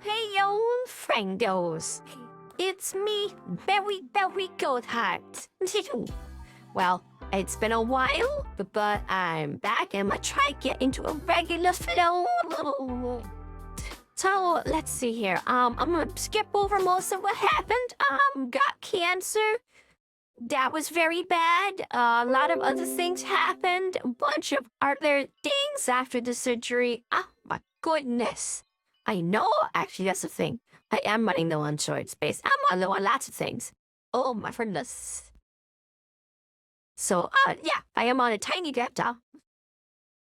Heyo Friendos. It's me, very good heart. Well, it's been a while, but I'm back and I'm trying to get into a regular flow. So let's see here. I'm gonna skip over most of what happened. Got cancer. That was very bad. A lot of other things happened. A bunch of other things after the surgery. Oh my goodness. I know, actually, that's the thing. I am running low on short space. I'm on low on lots of things. Oh my goodness. So, yeah, I am on a tiny laptop.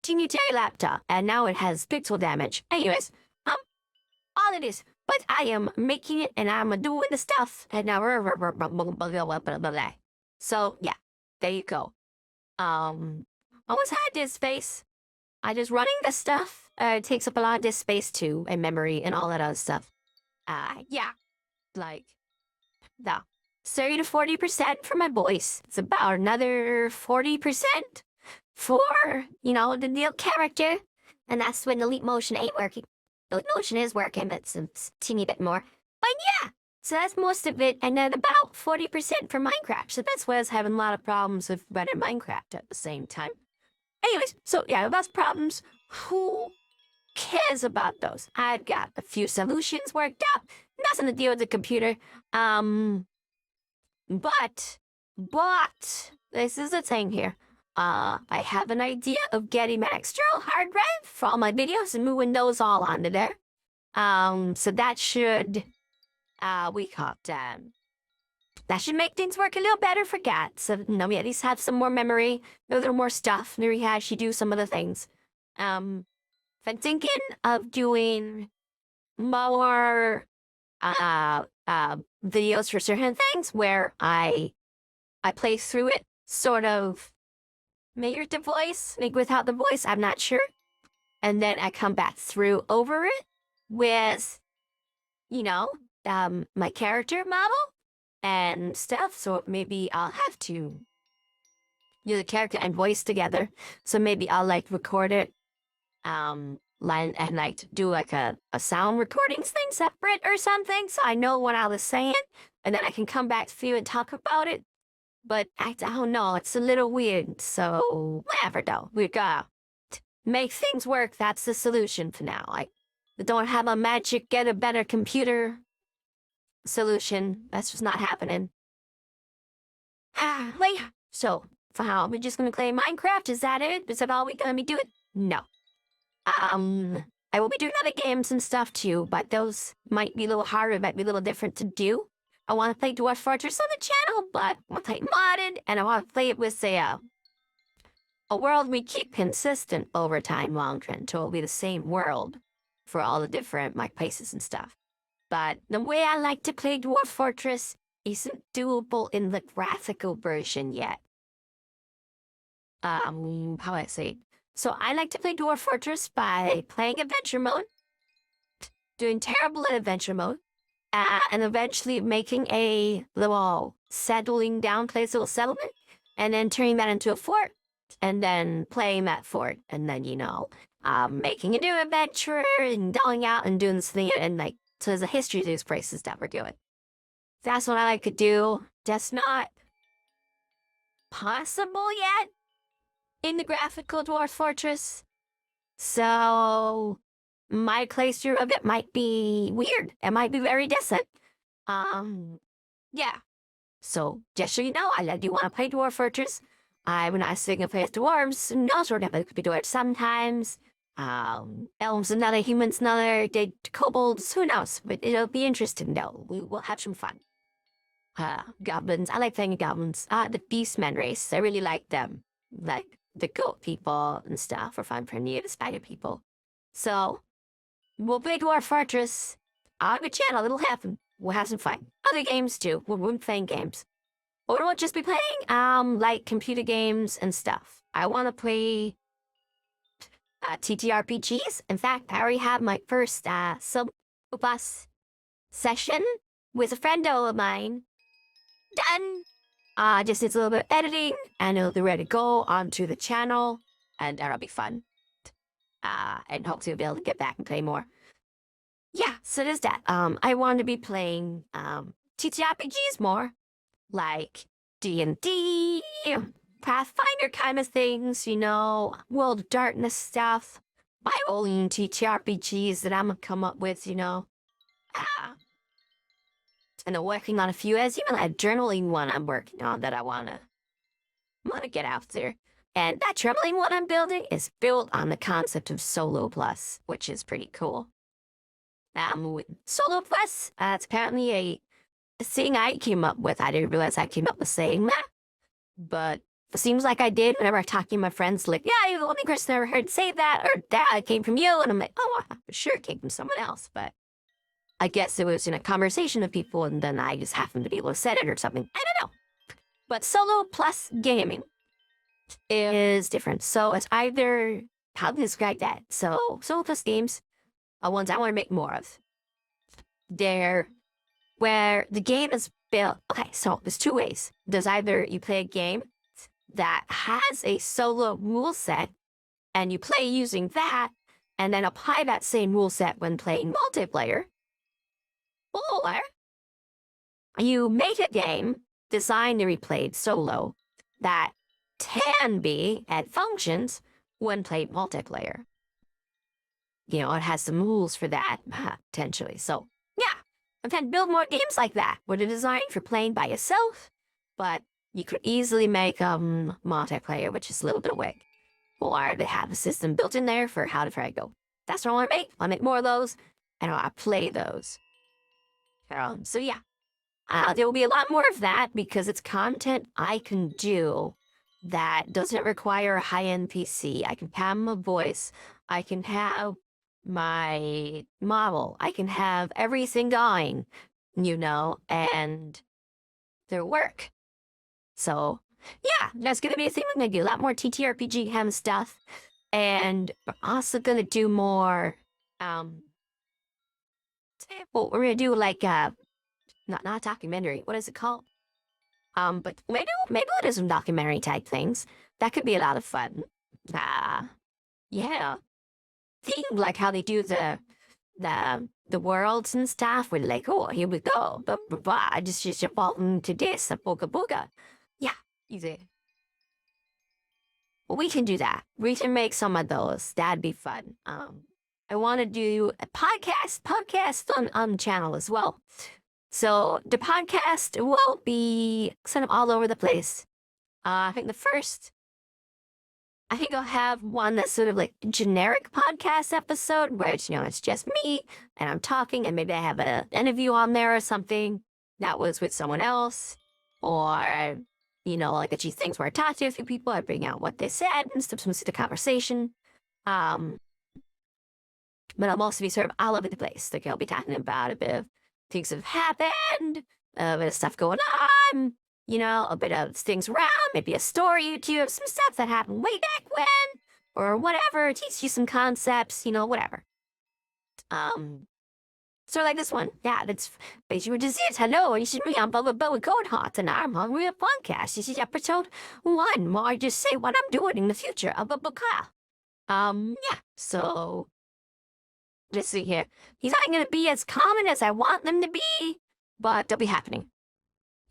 Teeny laptop. And now it has pixel damage. Anyways, all it is. But I am making it and I'm doing the stuff. And now, so yeah, there you go. Almost had this space. I just running the stuff. It takes up a lot of disk space too, and memory and all that other stuff. Yeah, like, the 30 to 40% for my voice. It's about another 40% for, the real character. And that's when the Leap Motion ain't working. The Leap Motion is working, but it's a teeny bit more. But yeah, so that's most of it. And then about 40% for Minecraft. So that's why I was having a lot of problems with running Minecraft at the same time. Anyways, so yeah, that's problems. Who cares about those? I've got a few solutions worked out. Nothing to deal with the computer. But this is the thing here. I have an idea of getting an external hard drive for all my videos and moving those all onto there. So that should, that should make things work a little better for Gat. So, we at least have some more memory, a little more stuff, maybe actually do some of the things. I'm thinking of doing more, videos for certain things where I play through it, sort of mirror the voice, like without the voice, I'm not sure. And then I come back through over it with, my character model and stuff. So maybe I'll have to use the character and voice together. So maybe I'll record it, and do a sound recordings thing separate or something. So I know what I was saying, and then I can come back to you and talk about it. But I don't know, it's a little weird. So whatever though, we gotta make things work. That's the solution for now. I don't have a magic get a better computer solution. That's just not happening. So for how we're just gonna play Minecraft? Is that it? Is that all we're gonna be doing? No. I will be doing other games and stuff too, but those might be a little harder, might be a little different to do. I want to play Dwarf Fortress on the channel, but I want to play modded, and I want to play it with, say, a world we keep consistent over time long term, until it'll be the same world for all the different places and stuff. But the way I like to play Dwarf Fortress isn't doable in the graphical version yet. How do I say it? So I like to play Dwarf Fortress by playing Adventure Mode, doing terrible in Adventure Mode, and eventually making a little settling down place, a little settlement, and then turning that into a fort, and then playing that fort, and then, making a new adventure, and going out and doing this thing, and so there's a history to these places that we're doing. That's what I like to do. That's not possible yet in the graphical Dwarf Fortress. So my playthrough of it might be weird. It might be very decent. Yeah. So just so you know, I do want to play Dwarf Fortress. When I sing and play dwarves, no sort of it could be dwarves sometimes. Elves another, humans another, kobolds, who knows? But it'll be interesting though. We will have some fun. Goblins. I like playing goblins. The Beastmen race. I really like them. Like the goat people and stuff are fun for me, the spider people. So we'll play Dwarf Fortress on the channel. It'll happen. We'll have some fun. Other games too. We'll be playing games. Or we'll just be playing computer games and stuff. I want to play TTRPGs. In fact, I already have my first sub-bus session with a friendo of mine done. Just needs a little bit of editing, and it'll be ready to go onto the channel, and that'll be fun. And hopefully we'll be able to get back and play more. yeah, so there's that. I want to be playing TTRPGs more, like D&D, Pathfinder kind of things, World of Darkness stuff. My own TTRPGs that I'm gonna come up with, Ah, and I'm working on a few. As even a journaling one I'm working on that I wanna get out there. And that journaling one I'm building is built on the concept of Solo Plus, which is pretty cool. With Solo Plus, it's apparently a thing I came up with. I didn't realize I came up with saying that, but it seems like I did whenever I'm talking to my friends, like, yeah, you're the only person I ever heard say that, or that came from you. And I'm like, oh, I'm sure it came from someone else, but I guess it was in a conversation of people, and then I just happened to be able to say it or something. I don't know. But Solo Plus gaming is different. So it's either, how to describe that? So Solo Plus games are ones I want to make more of. They're where the game is built. Okay, so there's two ways. There's either you play a game that has a solo rule set, and you play using that, and then apply that same rule set when playing multiplayer. Or you make a game designed to be played solo that can be and functions when played multiplayer. It has some rules for that, potentially. So, yeah, I'm trying to build more games like that, where they're designed for playing by yourself, but you could easily make multiplayer, which is a little bit of wig. Or they have a system built in there for how to try to go. That's what I want to make. I make more of those, and I play those. So yeah, there will be a lot more of that because it's content I can do that doesn't require a high-end PC. I can have my voice. I can have my model. I can have everything going, and their work. So yeah, that's gonna be a thing. I'm gonna do a lot more TTRPG ham stuff, and we're also gonna do more. Well, we're gonna do like not a documentary. What is it called? But maybe we'll do some documentary type things. That could be a lot of fun. Yeah. Think like how they do the worlds and stuff. We're like, oh, here we go. Blah, blah, blah. I just evolve into this, a booga booga. Yeah, easy. Well, we can do that. We can make some of those. That'd be fun. I want to do a podcast on the channel as well. So the podcast will be kind of all over the place. I think I'll have one that's sort of like a generic podcast episode where it's just me and I'm talking, and maybe I have an interview on there or something that was with someone else, or like a few things where I talk to a few people, I bring out what they said and stuff, some the conversation. But I'll also be sort of all over the place. Like I'll be talking about a bit of things that have happened, a bit of stuff going on, a bit of things around, maybe a story or two of some stuff that happened way back when, or whatever, teach you some concepts, whatever. So like this one, yeah, that's basically disease. Hello, you should be on Bubba Boa Goat Hot, and I'm on Real Podcast. This is episode 1, where I just say what I'm doing in the future of a book. Yeah, so let's see here. He's not going to be as common as I want them to be, but they'll be happening.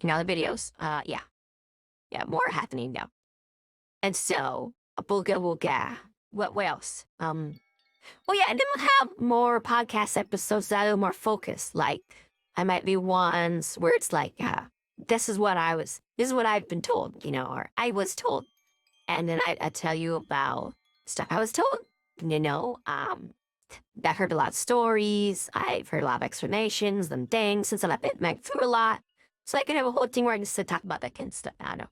The videos, yeah, more happening now. And so, a booga wooga. What else? Oh yeah, and then we'll have more podcast episodes that are more focused. Like, I might be ones where it's like, this is what I've been told, or I was told. And then I tell you about stuff I was told, I've heard a lot of stories. I've heard a lot of explanations, them things, since I've been through a lot. So I can have a whole thing where I just talk about that kind of stuff. I don't know.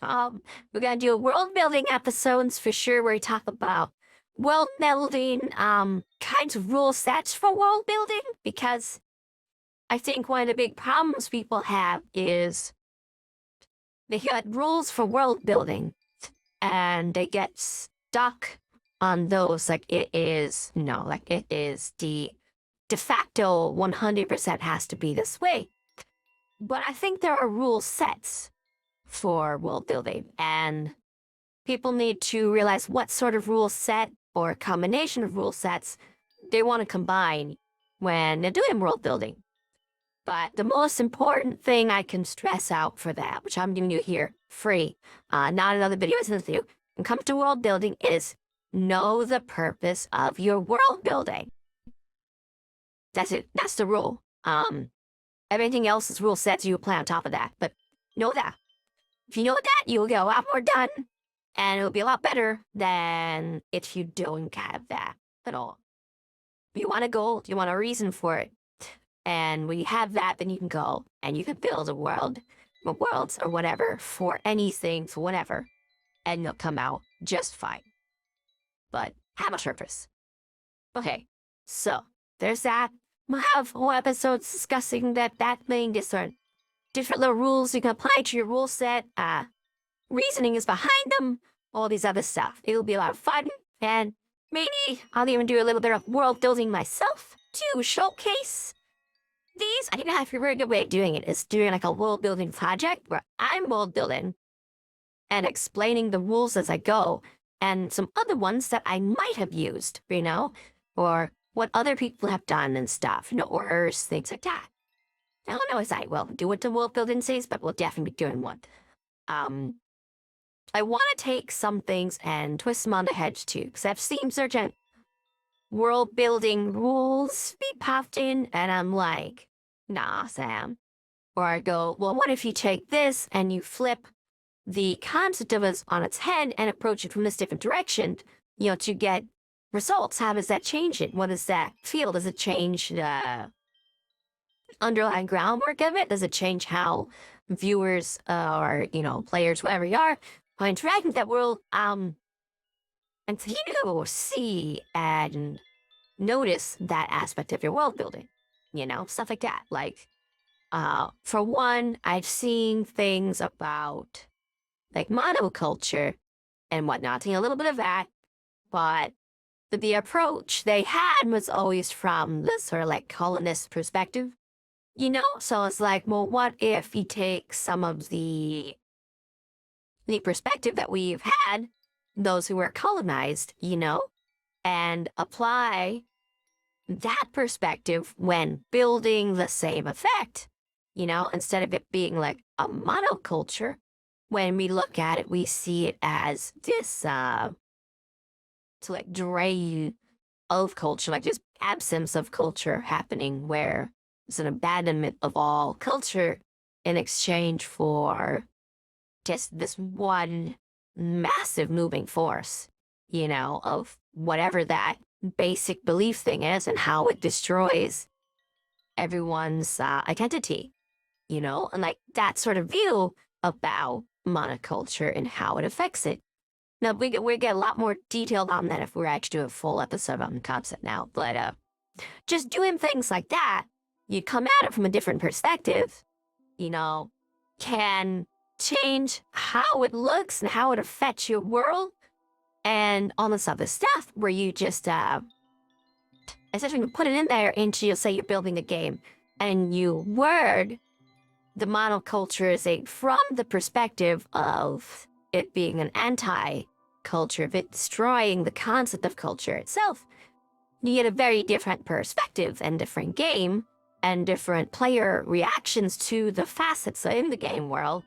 So, we're gonna do world building episodes for sure, where we talk about world building, kinds of rule sets for world building, because I think one of the big problems people have is they got rules for world building and they get stuck on those. Like it is the de facto 100% has to be this way. But I think there are rule sets for world building, and people need to realize what sort of rule set or combination of rule sets they want to combine when they're doing world building. But the most important thing I can stress out for that, which I'm giving you here free, not another video with you, and come to world building, is know the purpose of your world building. That's it. That's the rule. Everything else is rule sets you apply on top of that. But know that. If you know that, you'll get a lot more done, and it'll be a lot better than if you don't have that at all. If you want a goal, you want a reason for it. And when you have that, then you can go and you can build a world, or worlds, or whatever, for anything, for whatever, and you'll come out just fine. But have a purpose. Okay, so there's that. We'll have whole episodes discussing that thing, different little rules you can apply to your rule set. Reasoning is behind them, all these other stuff. It'll be a lot of fun, and maybe I'll even do a little bit of world building myself to showcase these. I think I have a very good way of doing it is doing like a world building project where I'm world building and explaining the rules as I go, and some other ones that I might have used, or what other people have done and stuff, or things like that. I don't know as I will do what the world building says, but we'll definitely be doing one. I want to take some things and twist them on the heads too, because I've seen certain world building rules be popped in, and I'm like, nah, Sam. Or I go, well, what if you take this and you flip the concept of it on its head and approach it from this different direction, to get results? How does that change it? What does that feel? Does it change the underlying groundwork of it? Does it change how viewers or, players, whatever you are interact with that world? And so you see and notice that aspect of your world building, stuff like that. Like, for one, I've seen things about like monoculture and whatnot, a little bit of that, but the approach they had was always from this sort of like colonist perspective, So it's like, well, what if you take some of the perspective that we've had, those who were colonized, and apply that perspective when building the same effect, instead of it being like a monoculture. When we look at it, we see it as this, to like drain of culture, like just absence of culture happening, where it's an abandonment of all culture in exchange for just this one massive moving force, of whatever that basic belief thing is and how it destroys everyone's identity, and like that sort of view about monoculture and how it affects it. Now, we get a lot more detailed on that if we're actually doing a full episode on the concept now, but just doing things like that, you come at it from a different perspective, can change how it looks and how it affects your world and all this other stuff, where you just essentially put it in there into, you'll say you're building a game, and you word the monoculture is from the perspective of it being an anti-culture, of it destroying the concept of culture itself. You get a very different perspective and different game and different player reactions to the facets in the game world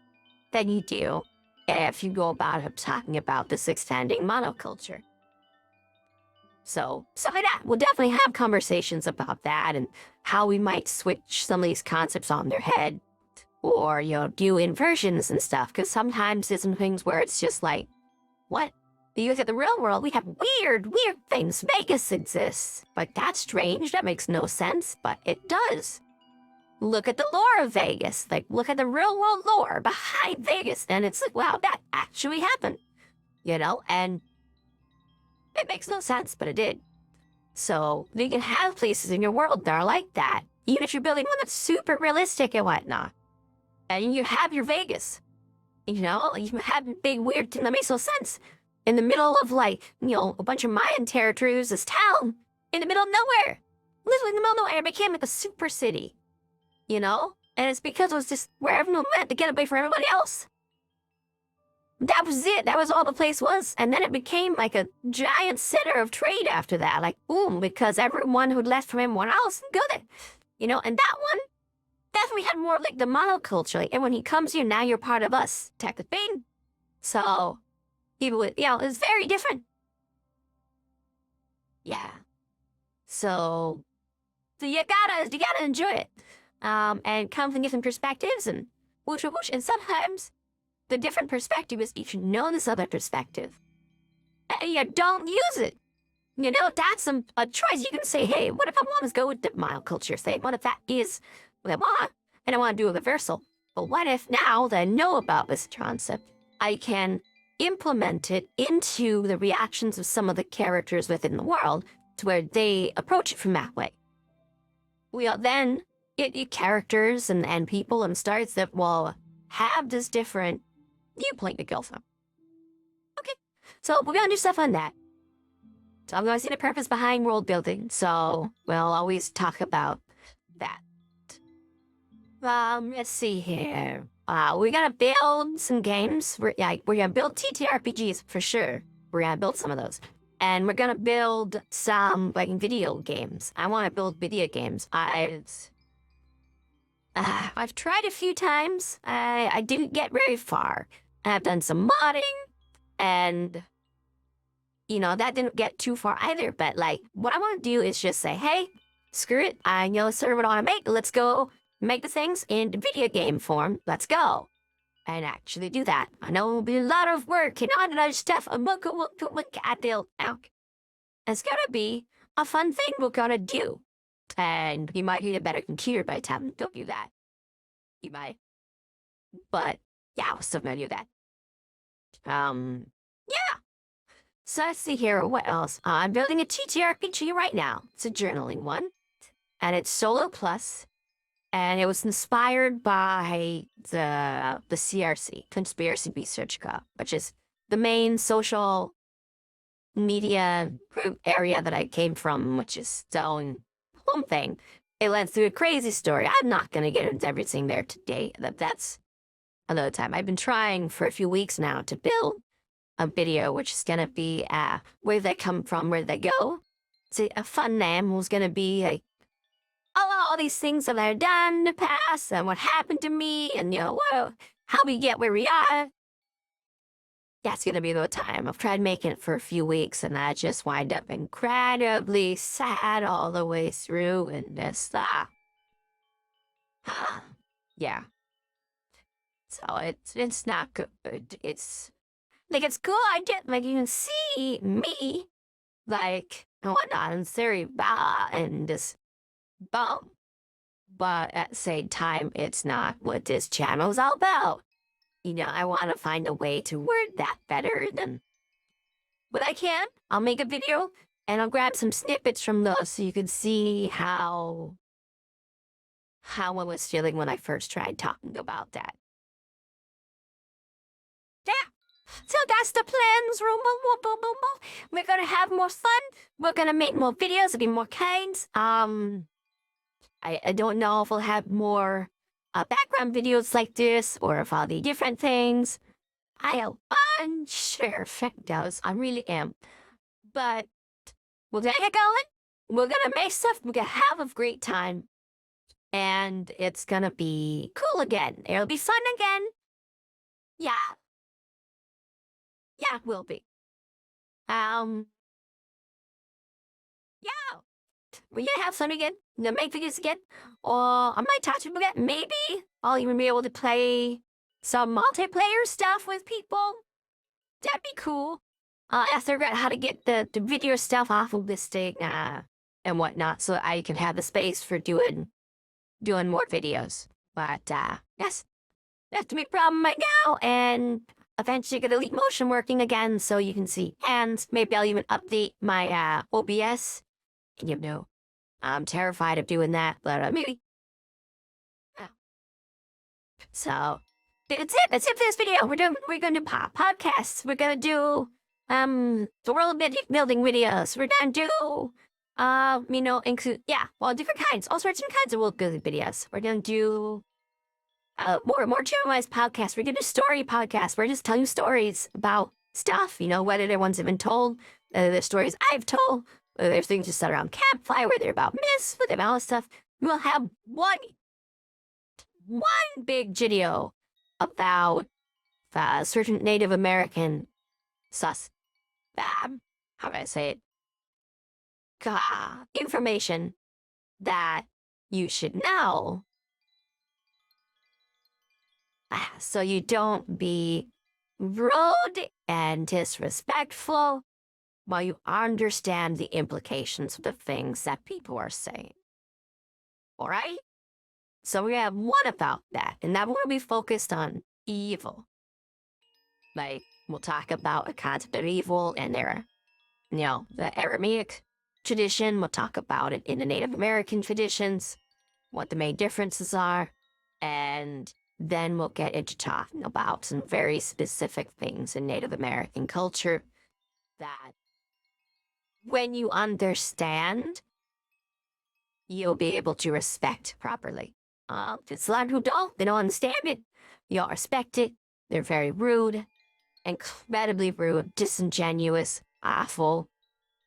than you do if you go about talking about this extending monoculture. So like that, we'll definitely have conversations about that and how we might switch some of these concepts on their head, or, do inversions and stuff, because sometimes there's some things where it's just like, what? You look at the real world, we have weird things. Vegas exists. Like, that's strange. That makes no sense, but it does. Look at the lore of Vegas. Like, look at the real world lore behind Vegas, and it's like, wow, that actually happened. And it makes no sense, but it did. So you can have places in your world that are like that, even if you're building one that's super realistic and whatnot. And you have your Vegas, you have a big weird thing that makes no sense. In the middle of like, a bunch of Mayan territories, this town, in the middle of nowhere. Literally in the middle of nowhere, it became like a super city, And it's because it was just where everyone went to get away from everybody else. that was it. That was all the place was. And then it became like a giant center of trade after that. Like, boom, because everyone who'd left from everyone else would go there. You know, and that one, definitely had more of like the monoculture. Like, and when he comes here, now you're part of us type of thing. So, people would, it's very different. Yeah. So you gotta enjoy it. And come from different perspectives and whoosh, whoosh. And sometimes the different perspective is you should know this other perspective. And you don't use it. You know, that's a choice. You can say, hey, what if I want to go with the monoculture thing? What if that is what I want? And I want to do a reversal. But what if now that I know about this concept, I can implement it into the reactions of some of the characters within the world to where they approach it from that way? We'll then get characters and people and stars that will have this different viewpoint to go from. Okay, so we're gonna do stuff on that. So I'm gonna see the purpose behind world building, so we'll always talk about that. Let's see here. We're gonna build some games. We're gonna build TTRPGs for sure. We're gonna build some of those. And we're gonna build some, like, video games. I wanna build video games. I've tried a few times. I didn't get very far. I've done some modding, and, that didn't get too far either. But, like, what I want to do is just say, hey, screw it. I know a server what I want to make. Let's go make the things in video game form. Let's go. And actually do that. I know it'll be a lot of work and all that other stuff. It's gonna be a fun thing we're gonna do. And you might need a better computer by the time don't do that. You might. But yeah, we're still gonna do that. Yeah. So let's see here, what else? I'm building a TTRPG right now. It's a journaling one. And it's Solo Plus. And it was inspired by the CRC, Conspiracy Research Co., which is the main social media group area that I came from, which is its own home thing. It went through a crazy story. I'm not going to get into everything there today. That's another time. I've been trying for a few weeks now to build a video, which is going to be where they come from, where they go. It's a fun name. It was going to be all these things that I've done in the past and what happened to me and, how we get where we are. That's going to be the time. I've tried making it for a few weeks and I just wind up incredibly sad all the way through and this, yeah. So it's not good. It's cool. I get, like, you can see me, like, and whatnot, and very and just bum. But at the same time, it's not what this channel's all about. I want to find a way to word that better than what I can. I'll make a video and I'll grab some snippets from those so you can see how I was feeling when I first tried talking about that. Yeah. So that's the plans. We're gonna have more fun. We're gonna make more videos. It'll be more kinds. I don't know if we'll have more background videos like this or if I'll do different things. I am unsure if it does. I really am. But we're gonna get going. We're gonna make stuff. We're gonna have a great time. And it's gonna be cool again. It'll be fun again. Yeah. Yeah, it will be. Yeah. We're gonna have fun again. Make videos again. Or I might touch them again. Maybe I'll even be able to play some multiplayer stuff with people. That'd be cool. I figure out how to get the video stuff off of this thing and whatnot, so I can have the space for doing more videos. But yes, that's the big problem right now. And eventually get Elite Motion working again, so you can see hands. Maybe I'll even update my OBS. I'm terrified of doing that, but maybe. Yeah. So that's it. That's it for this video. We're gonna do podcasts. We're gonna do the world building videos. We're gonna do include different kinds, all sorts of kinds of world building videos. We're gonna do more generalized podcasts. We're gonna do story podcasts. We're just telling you stories about stuff, you know, whether they're ones that have been told, the stories I've told, whether there's things just set around campfire, whether they're about myths, whether they're about stuff. We'll have one big video about certain Native American how do I say it? Information that you should know, so you don't be rude and disrespectful while you understand the implications of the things that people are saying. All right? So we have one about that, and that will be focused on evil. Like, we'll talk about a concept of evil and their, you know, the Aramaic tradition. We'll talk about it in the Native American traditions, what the main differences are, and then we'll get into talking about some very specific things in Native American culture that when you understand, you'll be able to respect properly. There's a lot who don't. They don't understand it. You don't respect it. They're very rude, incredibly rude, disingenuous, awful,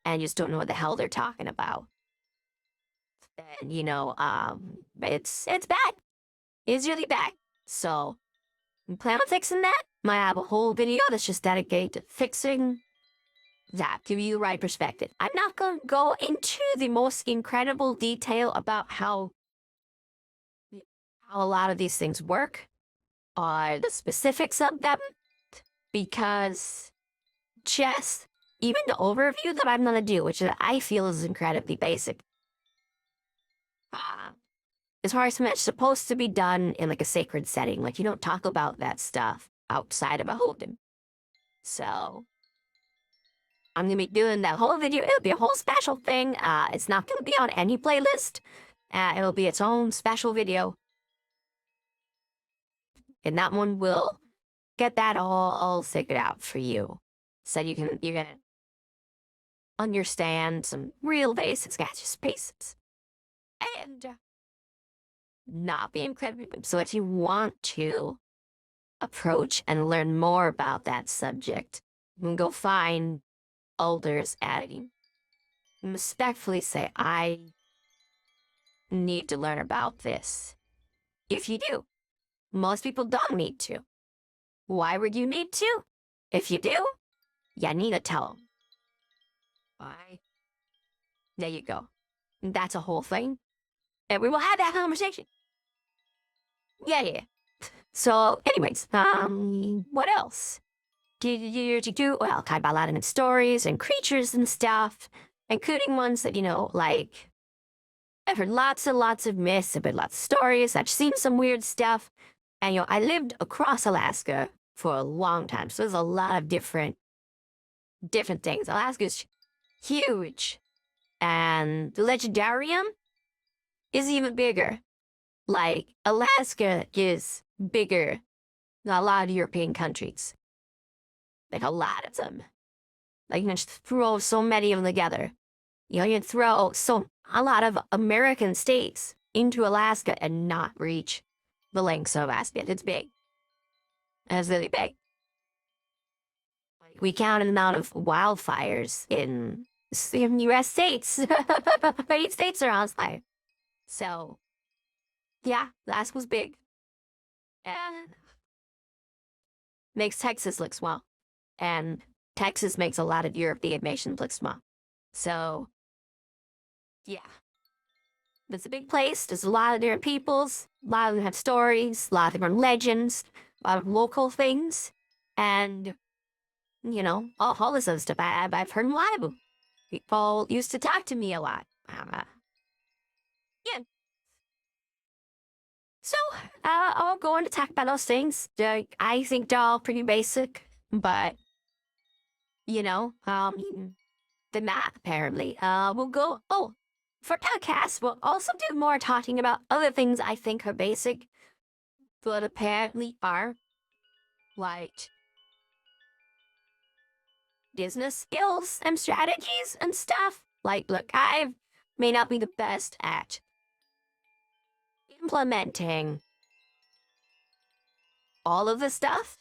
and you just don't know what the hell they're talking about. And, you know, it's bad. It's really bad. So, I plan on fixing that. Might have a whole video that's just dedicated to fixing that, give you the right perspective. I'm not going to go into the most incredible detail about how a lot of these things work or the specifics of them, because just even the overview that I'm going to do, which I feel is incredibly basic, as far as it's supposed to be done in like a sacred setting. Like, you don't talk about that stuff outside of a hold'em. So I'm going to be doing that whole video. It'll be a whole special thing. It's not going to be on any playlist. It'll be its own special video. And that one will get that all figured out for you. So you're going to understand some real basics, guys, just basics. And not be incredibly... So if you want to approach and learn more about that subject, you can go find elders editing. And respectfully say, I need to learn about this. If you do, most people don't need to. Why would you need to? If you do, you need to tell them. Why? There you go. That's a whole thing. And we will have that conversation. Yeah. So, anyways, what else? Well, kind of a lot of stories and creatures and stuff, including ones that, you know, like, I've heard lots and lots of myths, I've heard lots of stories, I've seen some weird stuff, and, you know, I lived across Alaska for a long time, so there's a lot of different things. Alaska's huge, and the legendarium is even bigger. Like, Alaska is bigger than a lot of European countries. Like, a lot of them. Like, you can just throw so many of them together. You know, you can throw a lot of American states into Alaska and not reach the lengths of Alaska. It's big. It's really big. We count the amount of wildfires in U.S. states. 8 states are on fire. So, yeah, Alaska's big. And makes Texas look small. And Texas makes a lot of European nations look small. So, yeah. It's a big place. There's a lot of different peoples. A lot of them have stories. A lot of different legends. A lot of local things. And, you know, all this other stuff I've heard in Bible. People used to talk to me a lot. Yeah. So, I'll go on to talk about those things. I think they're all pretty basic, but, you know, the map, apparently. We'll go, for podcasts, we'll also do more talking about other things I think are basic, but apparently are, like, business skills and strategies and stuff. Like, look, I may not be the best at implementing all of the stuff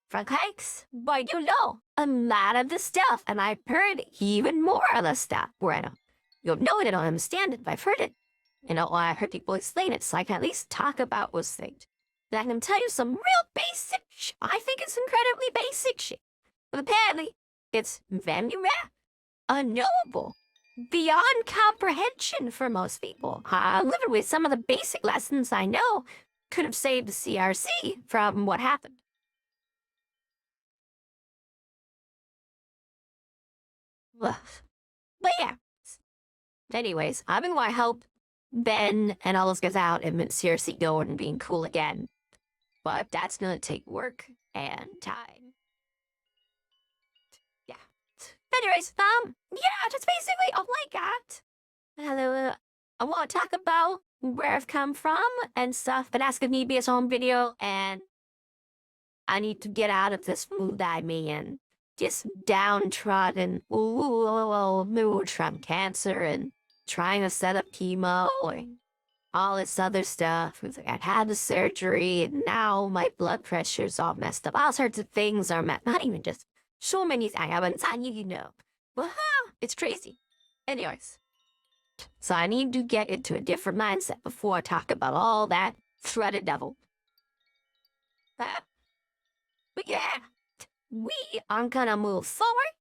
from cakes, but you know, a lot of the stuff, and I've heard even more of the stuff. Bueno, you know it, I don't understand it, but I've heard it. You know, I heard people explain it, so I can at least talk about what's things. And I can tell you some real basic shit. I think it's incredibly basic shit. But apparently, it's very rare, unknowable, beyond comprehension for most people. Literally, some of the basic lessons I know could have saved the CRC from what happened. But yeah. Anyways, I mean, I hope Ben and all those guys out and CRC going and being cool again. But that's gonna take work and time. Yeah. Anyways, yeah, that's basically all I got. I want to talk about where I've come from and stuff, but that's gonna be its own video, and I need to get out of this mood that I'm in. Just downtrodden, mood from cancer and trying to set up chemo and all this other stuff. It's like I had the surgery and now my blood pressure's all messed up. All sorts of things are not even just so many things. I haven't done, you know. But it's crazy. Anyways, so I need to get into a different mindset before I talk about all that shredded devil. But yeah, we are gonna move forward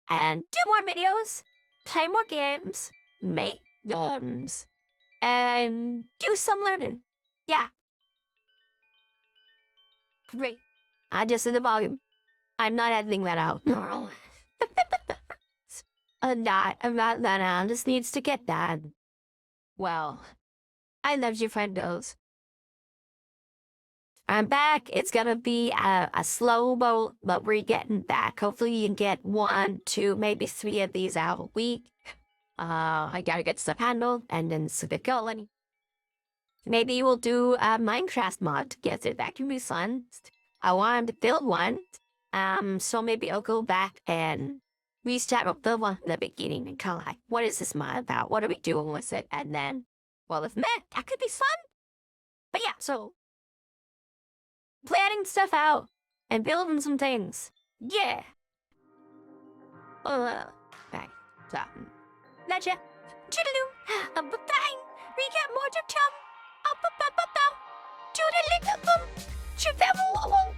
and do more videos, play more games, make games, and do some learning. Yeah. Great. I just did the volume. I'm not editing that out. I'm not that out. This needs to get done. Well, I love you, friendos. I'm back. It's gonna be a slow boat, but we're getting back. Hopefully you can get 1, 2, maybe 3 of these out a week. I gotta get stuff handled and then super going. Maybe we'll do a Minecraft mod together. That can be fun. I wanted to build one. So maybe I'll go back and restart up the one in the beginning and kind of like, what is this mod about? What are we doing with it? And then, well, if that could be fun. But yeah, so planning stuff out and building some things. Yeah. Right. So, gotcha. Toodaloo. Bye-bye. Recap more to chum. Toodaloo. Toodaloo.